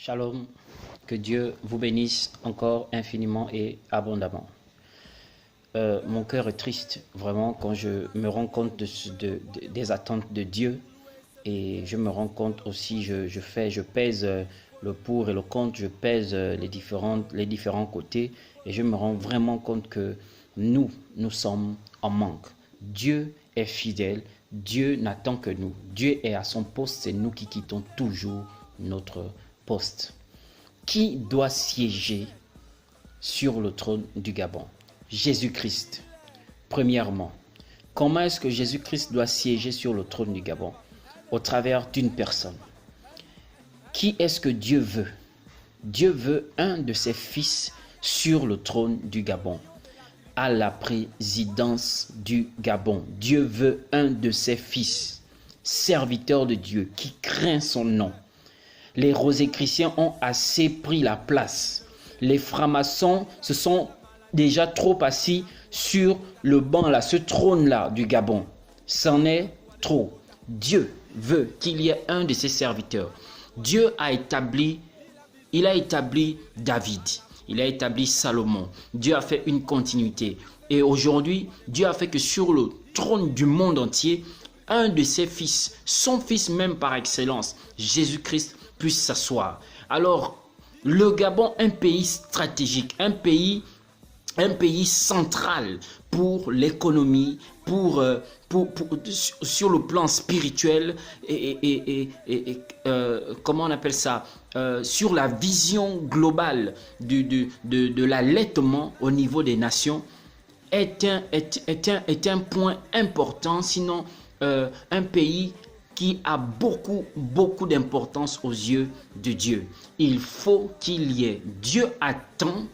Shalom, que Dieu vous bénisse encore infiniment et abondamment. Mon cœur est triste vraiment quand je me rends compte des attentes de Dieu et je me rends compte aussi, je pèse le pour et le contre, je pèse les différents côtés et je me rends vraiment compte que nous sommes en manque. Dieu est fidèle, Dieu n'attend que nous. Dieu est à son poste, c'est nous qui quittons toujours notre poste. Qui doit siéger sur le trône du Gabon? Jésus-Christ. Premièrement, comment est-ce que Jésus-Christ doit siéger sur le trône du Gabon? Au travers d'une personne. Qui est-ce que Dieu veut? Dieu veut un de ses fils sur le trône du Gabon, à la présidence du Gabon. Dieu veut un de ses fils, serviteur de Dieu, qui craint son nom. Les Rosicruciens ont assez pris la place. Les francs-maçons se sont déjà trop assis sur le banc là, ce trône là du Gabon. C'en est trop. Dieu veut qu'il y ait un de ses serviteurs. Dieu a établi, David, il a établi Salomon. Dieu a fait une continuité. Et aujourd'hui, Dieu a fait que sur le trône du monde entier, un de ses fils, son fils même par excellence, Jésus-Christ, puisse s'asseoir. Alors, le Gabon, un pays stratégique, un pays central pour l'économie, sur le plan spirituel comment on appelle ça, sur la vision globale de l'allaitement au niveau des nations, est un point important, sinon un pays qui a beaucoup d'importance aux yeux de Dieu. Il faut qu'il y ait, Dieu attend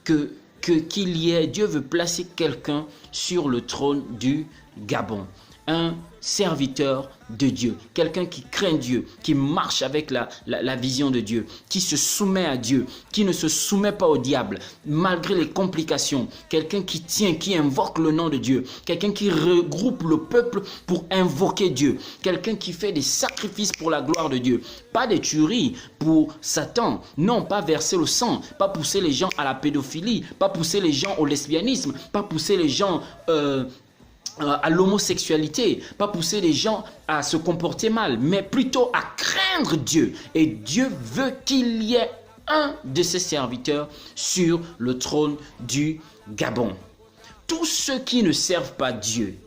qu'il y ait, Dieu veut placer quelqu'un sur le trône du Gabon. Un serviteur de Dieu, quelqu'un qui craint Dieu, qui marche avec la vision de Dieu, qui se soumet à Dieu, qui ne se soumet pas au diable, malgré les complications, quelqu'un qui tient, qui invoque le nom de Dieu, quelqu'un qui regroupe le peuple pour invoquer Dieu, quelqu'un qui fait des sacrifices pour la gloire de Dieu, pas des tueries pour Satan, non, pas verser le sang, pas pousser les gens à la pédophilie, pas pousser les gens au lesbianisme, pas pousser les gens à l'homosexualité, pas pousser les gens à se comporter mal, mais plutôt à craindre Dieu. Et Dieu veut qu'il y ait un de ses serviteurs sur le trône du Gabon. Tous ceux qui ne servent pas Dieu,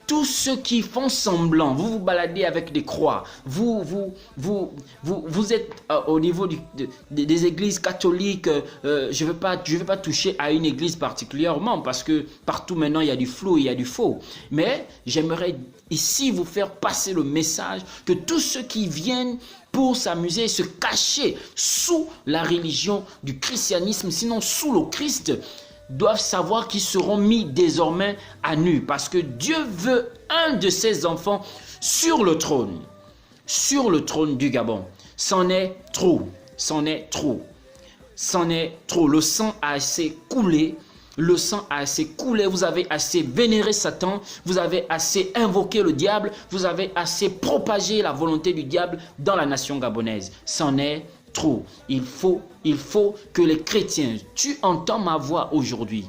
tous ceux qui font semblant, vous vous baladez avec des croix, vous êtes au niveau des églises catholiques, je vais pas toucher à une église particulièrement parce que partout maintenant il y a du flou, il y a du faux. Mais j'aimerais ici vous faire passer le message que tous ceux qui viennent pour s'amuser, se cacher sous la religion du christianisme, sinon sous le Christ, doivent savoir qu'ils seront mis désormais à nu parce que Dieu veut un de ses enfants sur le trône du Gabon. C'en est trop, c'en est trop, c'en est trop. Le sang a assez coulé, vous avez assez vénéré Satan, vous avez assez invoqué le diable, vous avez assez propagé la volonté du diable dans la nation gabonaise. C'en est trop. Il faut que les chrétiens, tu entends ma voix aujourd'hui,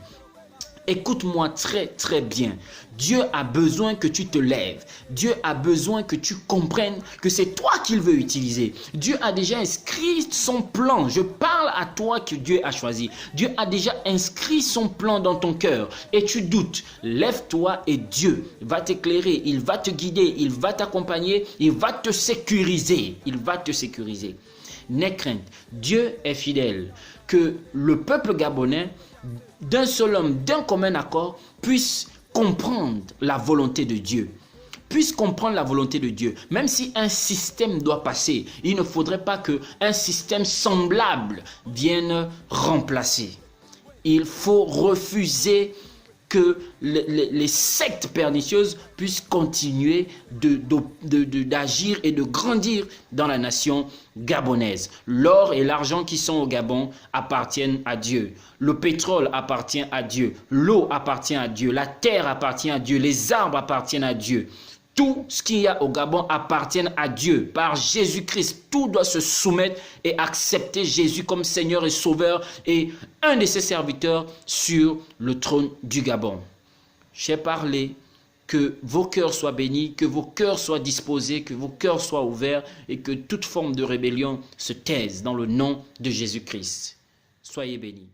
écoute-moi très bien. Dieu a besoin que tu te lèves. Dieu a besoin que tu comprennes que c'est toi qu'il veut utiliser. Dieu a déjà inscrit son plan. Je parle à toi que Dieu a choisi. Dieu a déjà inscrit son plan dans ton cœur et tu doutes. Lève-toi et Dieu va t'éclairer. Il va te guider. Il va t'accompagner. Il va te sécuriser. Il va te sécuriser. N'aie crainte. Dieu est fidèle. Que le peuple gabonais, d'un seul homme, d'un commun accord, puisse comprendre la volonté de Dieu. Puisse comprendre la volonté de Dieu. Même si un système doit passer, il ne faudrait pas qu'un système semblable vienne remplacer. Il faut refuser que les sectes pernicieuses puissent continuer d'agir et de grandir dans la nation gabonaise. L'or et l'argent qui sont au Gabon appartiennent à Dieu. Le pétrole appartient à Dieu. L'eau appartient à Dieu. La terre appartient à Dieu. Les arbres appartiennent à Dieu. tout ce qu'il y a au Gabon appartient à Dieu. Par Jésus-Christ, tout doit se soumettre et accepter Jésus comme Seigneur et Sauveur et un de ses serviteurs sur le trône du Gabon. J'ai parlé, que vos cœurs soient bénis, que vos cœurs soient disposés, que vos cœurs soient ouverts et que toute forme de rébellion se taise dans le nom de Jésus-Christ. Soyez bénis.